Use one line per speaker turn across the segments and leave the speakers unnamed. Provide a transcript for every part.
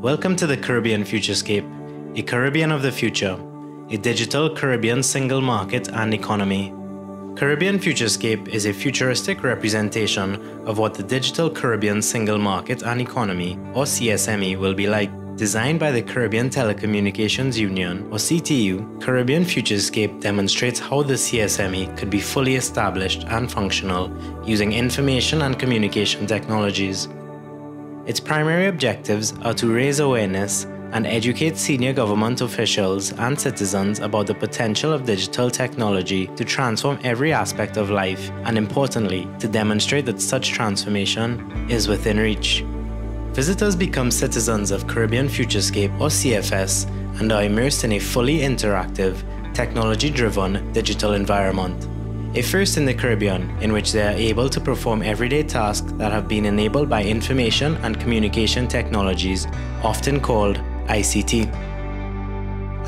Welcome to the Caribbean Futurescape, a Caribbean of the future, a digital Caribbean single market and economy. Caribbean Futurescape is a futuristic representation of what the digital Caribbean single market and economy, or CSME, will be like. Designed by the Caribbean Telecommunications Union, or CTU, Caribbean Futurescape demonstrates how the CSME could be fully established and functional using information and communication technologies. Its primary objectives are to raise awareness and educate senior government officials and citizens about the potential of digital technology to transform every aspect of life, and importantly, to demonstrate that such transformation is within reach. Visitors become citizens of Caribbean Futurescape, or CFS, and are immersed in a fully interactive, technology-driven digital environment. A first in the Caribbean, in which they are able to perform everyday tasks that have been enabled by information and communication technologies, often called ICT.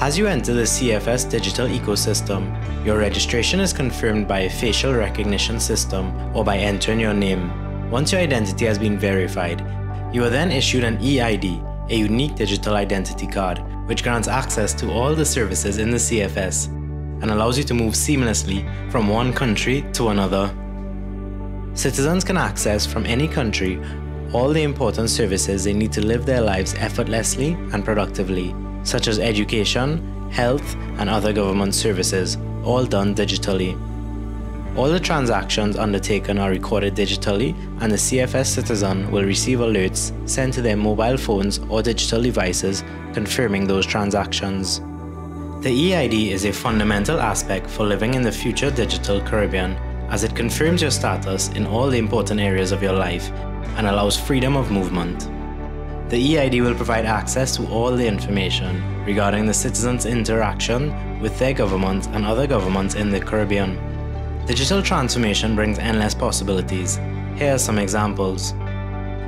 As you enter the CFS digital ecosystem, your registration is confirmed by a facial recognition system or by entering your name. Once your identity has been verified, you are then issued an EID, a unique digital identity card, which grants access to all the services in the CFS and allows you to move seamlessly from one country to another. Citizens can access from any country all the important services they need to live their lives effortlessly and productively, such as education, health, and other government services, all done digitally. All the transactions undertaken are recorded digitally, and the CFS citizen will receive alerts sent to their mobile phones or digital devices confirming those transactions. The EID is a fundamental aspect for living in the future digital Caribbean, as it confirms your status in all the important areas of your life and allows freedom of movement. The EID will provide access to all the information regarding the citizens' interaction with their government and other governments in the Caribbean. Digital transformation brings endless possibilities. Here are some examples.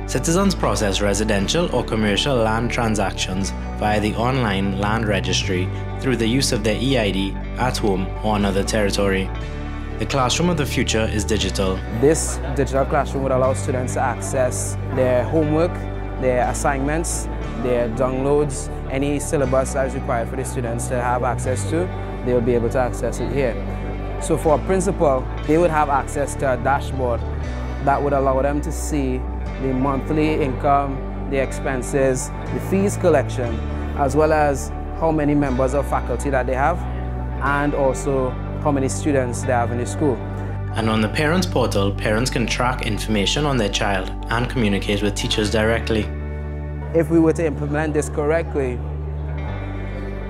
Citizens process residential or commercial land transactions via the online land registry through the use of their EID at home or another territory. The classroom of the future is digital.
This digital classroom would allow students to access their homework, their assignments, their downloads, any syllabus that is required for the students to have access to, they will be able to access it here. So for a principal, they would have access to a dashboard that would allow them to see the monthly income, the expenses, the fees collection, as well as how many members of faculty that they have, and also how many students they have in the school.
And on the Parents Portal, parents can track information on their child and communicate with teachers directly.
If we were to implement this correctly,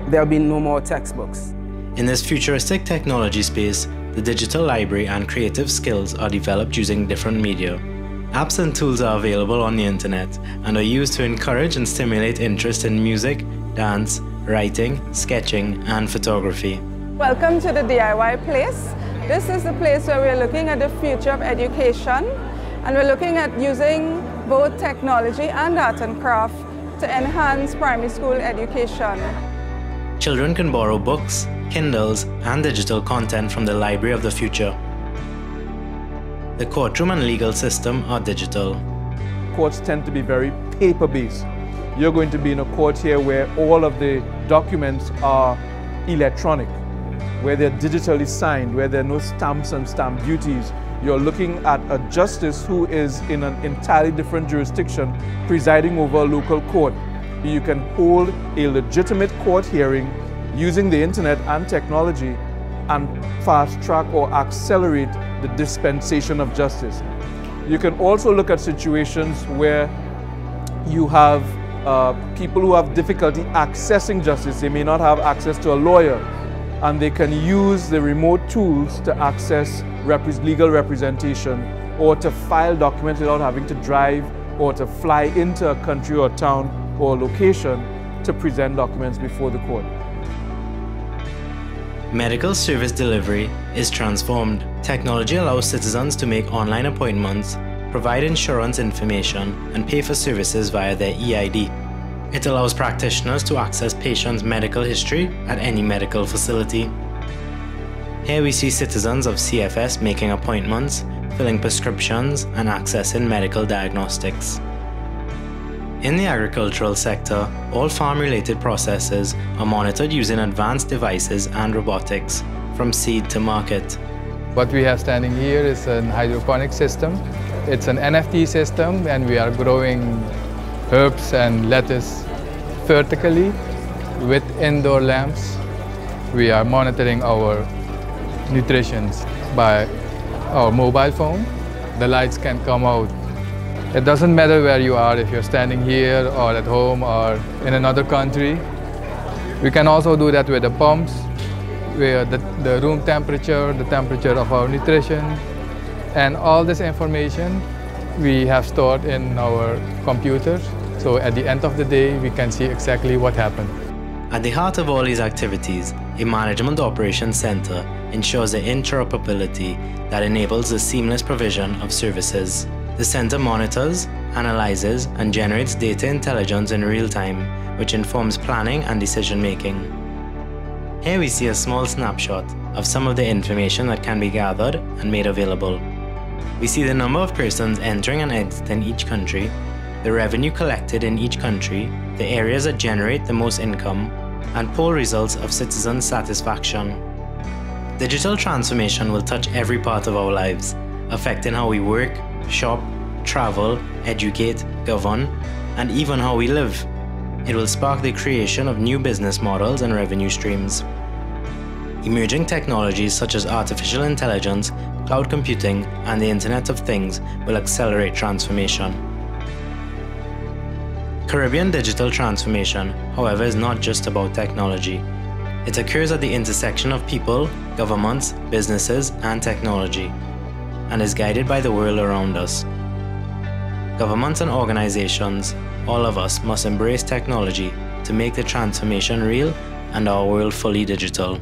there'll be no more textbooks.
In this futuristic technology space, the digital library and creative skills are developed using different media. Apps and tools are available on the internet and are used to encourage and stimulate interest in music, dance, writing, sketching, and photography.
Welcome to the DIY Place. This is the place where we're looking at the future of education, and we're looking at using both technology and art and craft to enhance primary school education.
Children can borrow books, Kindles, and digital content from the library of the future. The courtroom and legal system are digital.
Courts tend to be very paper-based. You're going to be in a court here where all of the documents are electronic, where they're digitally signed, where there are no stamps and stamp duties. You're looking at a justice who is in an entirely different jurisdiction presiding over a local court. You can hold a legitimate court hearing using the internet and technology and fast track or accelerate the dispensation of justice. You can also look at situations where you have people who have difficulty accessing justice. They may not have access to a lawyer, and they can use the remote tools to access legal representation or to file documents without having to drive or to fly into a country or town or location to present documents before the court.
Medical service delivery is transformed. Technology allows citizens to make online appointments, provide insurance information, and pay for services via their EID. It allows practitioners to access patients' medical history at any medical facility. Here we see citizens of CFS making appointments, filling prescriptions, and accessing medical diagnostics. In the agricultural sector, all farm-related processes are monitored using advanced devices and robotics, from seed to market.
What we have standing here is an hydroponic system. It's an NFT system, and we are growing herbs and lettuce vertically with indoor lamps. We are monitoring our nutrition by our mobile phone. The lights can come out. It doesn't matter where you are, if you're standing here or at home or in another country. We can also do that with the pumps, where the room temperature, the temperature of our nutrition, and all this information we have stored in our computers. So at the end of the day, we can see exactly what happened.
At the heart of all these activities, a Management Operations Center ensures the interoperability that enables the seamless provision of services. The center monitors, analyzes, and generates data intelligence in real time, which informs planning and decision-making. Here we see a small snapshot of some of the information that can be gathered and made available. We see the number of persons entering and exiting each country, the revenue collected in each country, the areas that generate the most income, and poll results of citizen satisfaction. Digital transformation will touch every part of our lives, affecting how we work, shop, travel, educate, govern, and even how we live. It will spark the creation of new business models and revenue streams. Emerging technologies such as artificial intelligence, cloud computing, and the Internet of Things will accelerate transformation. Caribbean digital transformation, however, is not just about technology. It occurs at the intersection of people, governments, businesses, and technology, and is guided by the world around us. Governments and organizations, all of us, must embrace technology to make the transformation real and our world fully digital.